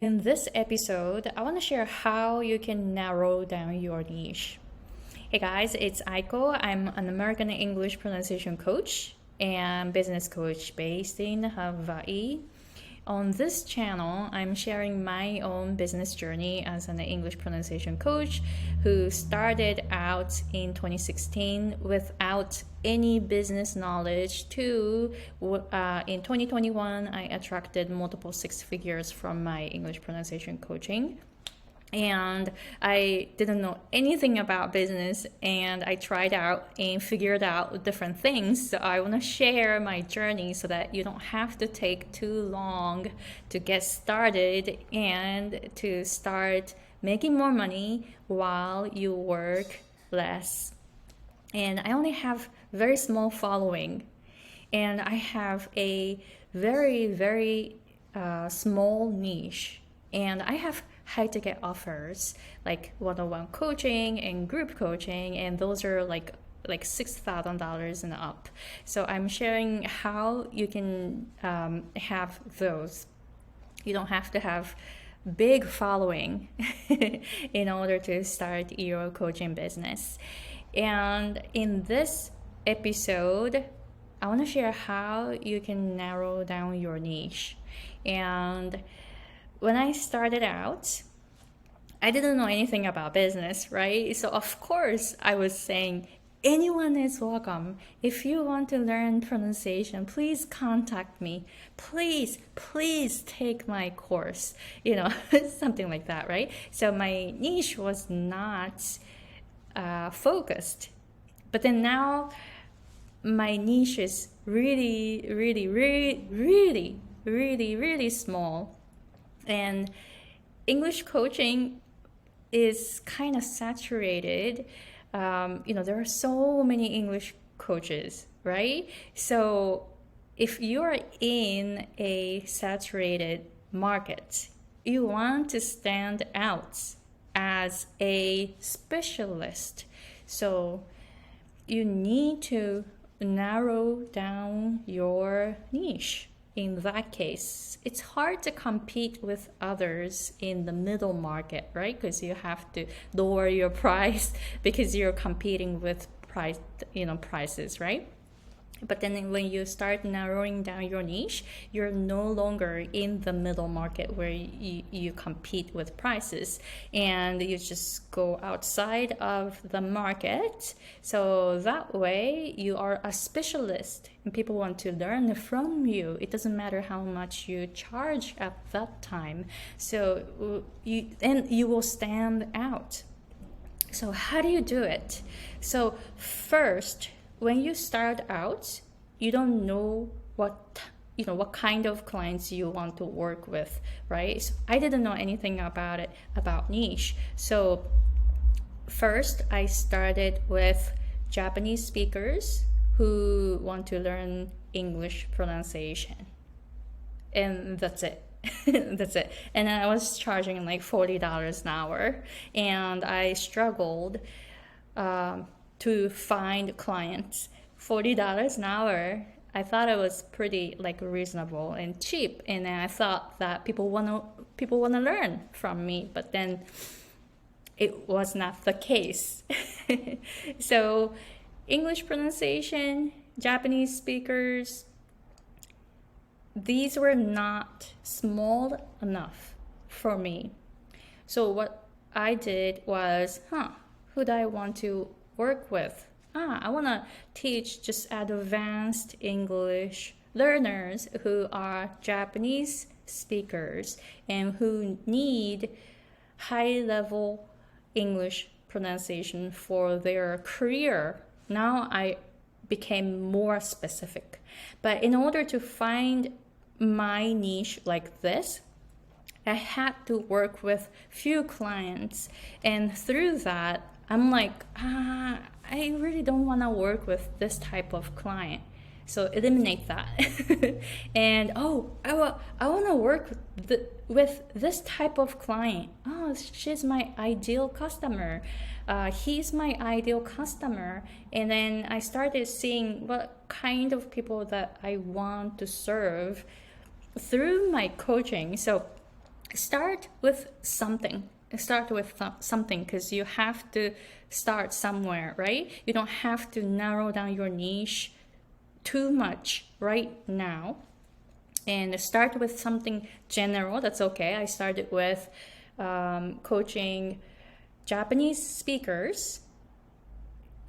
In this episode, I want to share how you can narrow down your niche. Hey guys, it's Aiko. I'm an American English pronunciation coach and business coach based in Hawaii. On this channel, I'm sharing my own business journey as an English pronunciation coach who started out in 2016 without any business knowledge to in 2021 I attracted multiple six figures from my English pronunciation coaching, and I didn't know anything about business, and I tried out and figured out different things. So I want to share my journey so that you don't have to take too long to get started and to start making more money while you work less. And I only have very small following, and I have a very small niche, and I have high ticket offers like one-on-one coaching and group coaching, and those are like $6,000 and up. So I'm sharing how you can have those. You don't have to have big following in order to start your coaching business. And in this episode, I want to share how you can narrow down your niche. And when I started out, I didn't know anything about business, right? So of course I was saying anyone is welcome. If you want to learn pronunciation, please contact me. Please take my course, something like that, right? So my niche was not focused. But then now my niche is really small. And English coaching is kind of saturated. There are so many English coaches, right? So if you're in a saturated market, you want to stand out as a specialist. So you need to narrow down your niche. In that case, it's hard to compete with others in the middle market, right? Because you have to lower your price because you're competing with prices, right? But then when you start narrowing down your niche, you're no longer in the middle market where you compete with prices, and you just go outside of the market. So that way you are a specialist and people want to learn from you. It doesn't matter how much you charge at that time. So you will stand out. So how do you do it? So first, when you start out, you don't know what kind of clients you want to work with, right? So I didn't know anything about niche. So first, I started with Japanese speakers who want to learn English pronunciation, and that's it. That's it. And I was charging like $40 an hour, and I struggled to find clients. $40 an hour, I thought it was pretty like reasonable and cheap, and I thought that people wanna learn from me, but then it was not the case. So English pronunciation, Japanese speakers, these were not small enough for me. So what I did was, who do I want to work with? I want to teach just advanced English learners who are Japanese speakers and who need high level English pronunciation for their career. Now I became more specific. But in order to find my niche like this, I had to work with few clients, and through that I'm like, I really don't want to work with this type of client, so eliminate that. And I want to work with this type of client. She's my ideal customer. He's my ideal customer. And then I started seeing what kind of people that I want to serve through my coaching. So start with something. Start with something, because you have to start somewhere, right? You don't have to narrow down your niche too much right now. And start with something general. That's okay. I started with coaching Japanese speakers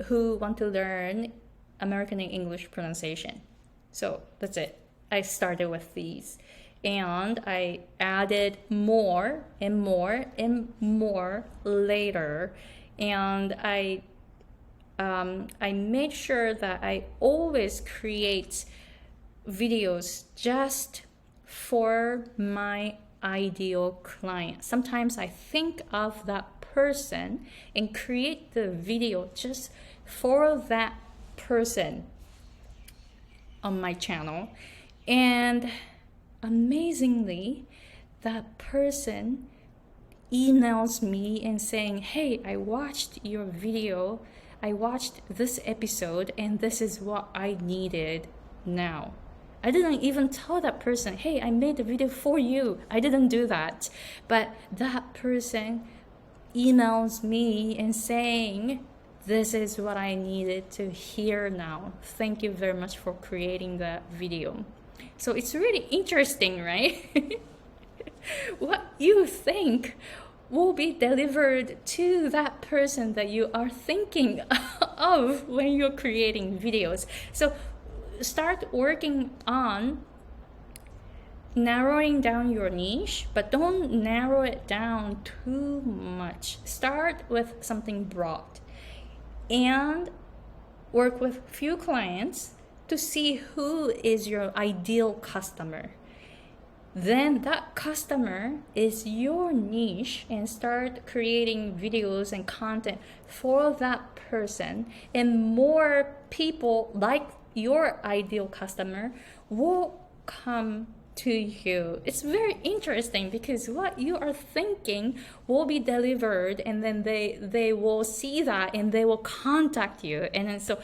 who want to learn American and English pronunciation. So that's it. I started with these, and I added more and more and more later. And I made sure that I always create videos just for my ideal client. Sometimes I think of that person and create the video just for that person on my channel. And amazingly, that person emails me and saying, hey, I watched your video, I watched this episode, and this is what I needed now. I didn't even tell that person, hey, I made a video for you. I didn't do that. But that person emails me and saying, this is what I needed to hear now. Thank you very much for creating that video. So it's really interesting, right? What you think will be delivered to that person that you are thinking of when you're creating videos. So start working on narrowing down your niche, but don't narrow it down too much. Start with something broad and work with few clients to see who is your ideal customer. Then that customer is your niche, and start creating videos and content for that person, and more people like your ideal customer will come to you. It's very interesting, because what you are thinking will be delivered, and then they will see that and they will contact you. And then so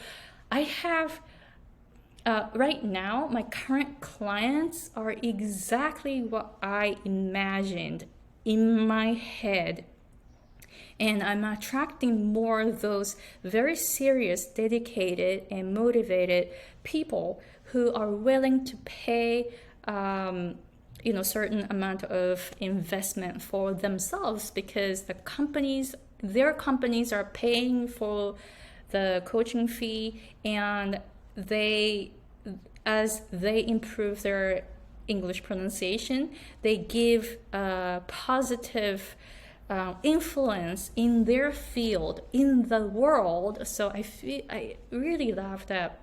I have right now, my current clients are exactly what I imagined in my head. And I'm attracting more of those very serious, dedicated, and motivated people who are willing to pay certain amount of investment for themselves, because their companies are paying for the coaching fee, and as they improve their English pronunciation, they give a positive influence in their field, in the world. So I really love that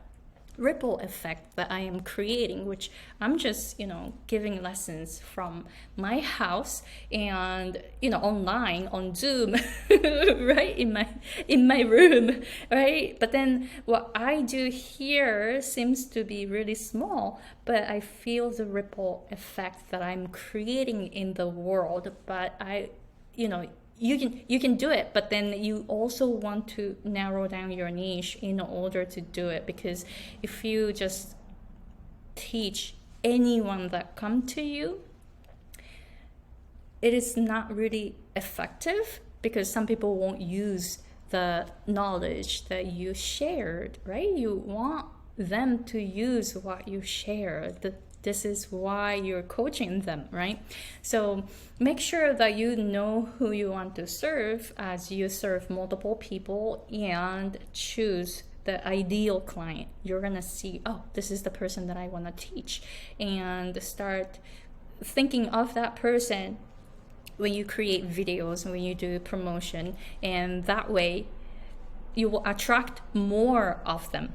ripple effect that I am creating, which I'm just giving lessons from my house and online on Zoom right in my room, right? But then what I do here seems to be really small, but I feel the ripple effect that I'm creating in the world. But you can do it, but then you also want to narrow down your niche in order to do it, because if you just teach anyone that come to you, it is not really effective, because some people won't use the knowledge that you shared, right? You want them to use what you share. This is why you're coaching them, right? So make sure that you know who you want to serve as you serve multiple people, and choose the ideal client. You're gonna see, oh, this is the person that I want to teach, and start thinking of that person when you create videos and when you do promotion, and that way you will attract more of them.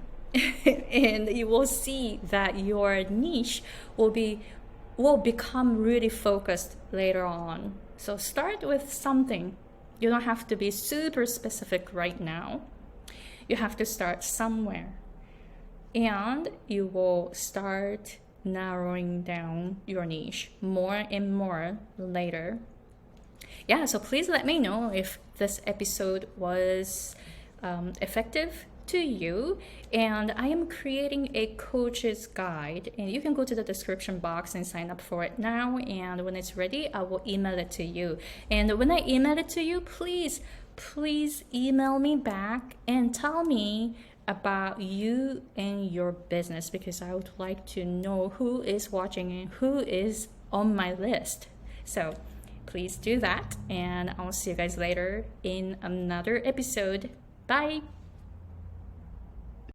And you will see that your niche will become really focused later on. So start with something. You don't have to be super specific right now. You have to start somewhere, and you will start narrowing down your niche more and more later. Yeah, so please let me know if this episode was effective to you. And I am creating a coach's guide, and you can go to the description box and sign up for it now. And when it's ready, I will email it to you. And when I email it to you, please email me back and tell me about you and your business, because I would like to know who is watching and who is on my list. So please do that, and I'll see you guys later in another episode. Bye.